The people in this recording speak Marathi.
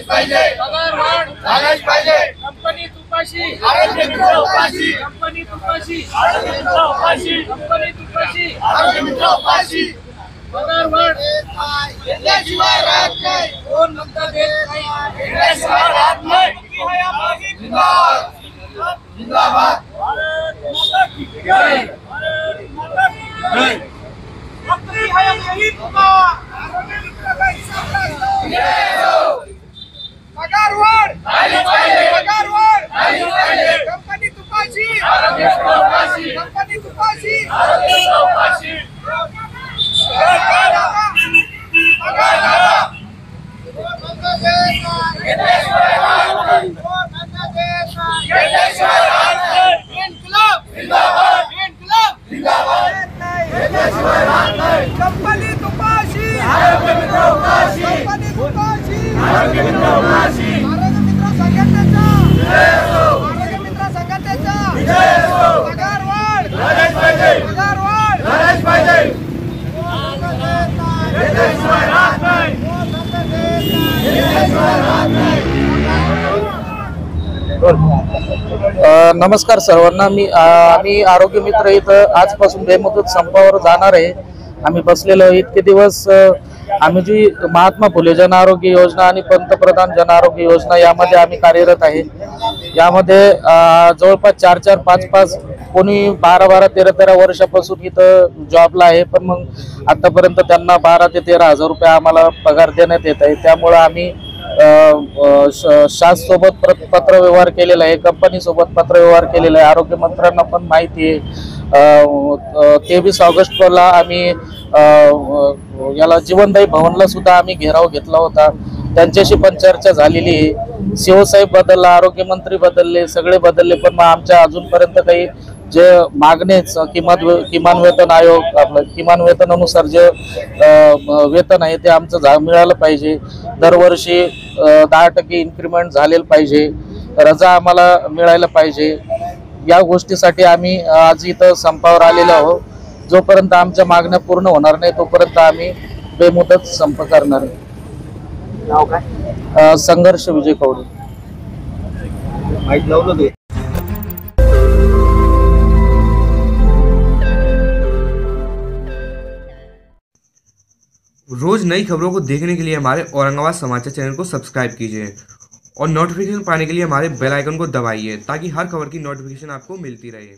पगार वाढ झालाच पाहिजे। कंपनी तुपाशी आरोग्य मित्र उपाशी, कंपनी तुपाशी आरोग्य मित्र उपाशी, कंपनी तुपाशी आरोग्य मित्र उपाशी। पगार वाढ घेतल्याशिवाय राहत नाही, कोण म्हणता देत नाही, घेतल्याशिवाय राहत नाही। जिंदाबाद जिंदाबाद, भारत माता की जय, भारत माता की जय। नौकरी है यही आरोग्य मित्र का हिसाब रखो, जय हो। पगार वाढ झाली पाहिजे, पगार वाढ झाली पाहिजे। कंपनी तुपाशी आरोग्य मित्र उपाशी, कंपनी तुपाशी आरोग्य मित्र उपाशी। पगार दादा घेतल्याशिवाय राहत नाही, घेतल्याशिवाय राहत नाही। इन्कलाब जिंदाबाद, इन्कलाब जिंदाबाद, घेतल्याशिवाय राहत नाही। कंपनी तुपाशी आरोग्य मित्र उपाशी, कंपनी तुपाशी आरोग्य मित्र उपाशी। आरोग्य मित्र संघटनेचा जय हो, आरोग्य मित्र संघटनेचा जय हो। पगार वाढ झालाच पाहिजे, पगार वाढ झालाच पाहिजे। घेतल्याशिवाय राहत नाही, घेतल्याशिवाय राहत नाही। नमस्कार सर्वांना। आम्ही आरोग्य मित्र इथं आजपासून बेमुदत संपावर जाणार आहे। आम्ही बसलेलो इतके दिवस आम्ही जी महात्मा फुले जन आरोग्य योजना आणि पंतप्रधान जन आरोग्य योजना यामध्ये आम्ही कार्यरत आहे। यामध्ये जवळपास 4-4, 5-5 कोणी 12-12, 13-13 वर्षापासून इथं जॉबला आहे, पण मग आतापर्यंत त्यांना 12 ते 13 हजार रुपये आम्हाला पगार देण्यात येत आहे। त्यामुळे आम्ही शासनासोबत पत्र व्यवहार केलेला आहे, कंपनी सोबत पत्र व्यवहार केलेला आहे। आरोग्य मंत्र्यांना पण माहिती आहे। 23 ऑगस्टला आम्ही याला जीवनदायी भवनला सुद्धा आम्ही घेराव घेतला होता, त्यांच्याशी पण चर्चा झालेली आहे। शिवसाहेब बदलला, आरोग्यमंत्री बदलले, सगळे बदलले, पण मग आमच्या अजूनपर्यंत काही जे मागणेच किमान वेतन आयोग आपलं किमान वेतनानुसार जे वेतन आहे ते आमचं मिळालं पाहिजे। दरवर्षी 10% इन्क्रीमेंट झालेलं पाहिजे, रजा आम्हाला मिळायला पाहिजे। या गोष्टीसाठी आम्ही आज इथं संपावर आलेलो आहोत। जोपर्यंत आमच्या मागण्या पूर्ण होणार नाही तोपर्यंत आम्ही बेमुदत संप करणार आहे। नाव काय? संघर्ष विजय कवडे। माहिती लावलं ते। रोज नई खबरों को देखने के लिए हमारे औरंगाबाद समाचार चैनल को सब्सक्राइब कीजिए और नोटिफिकेशन पाने के लिए हमारे बेल आइकन को दबाइए ताकि हर खबर की नोटिफिकेशन आपको मिलती रहे।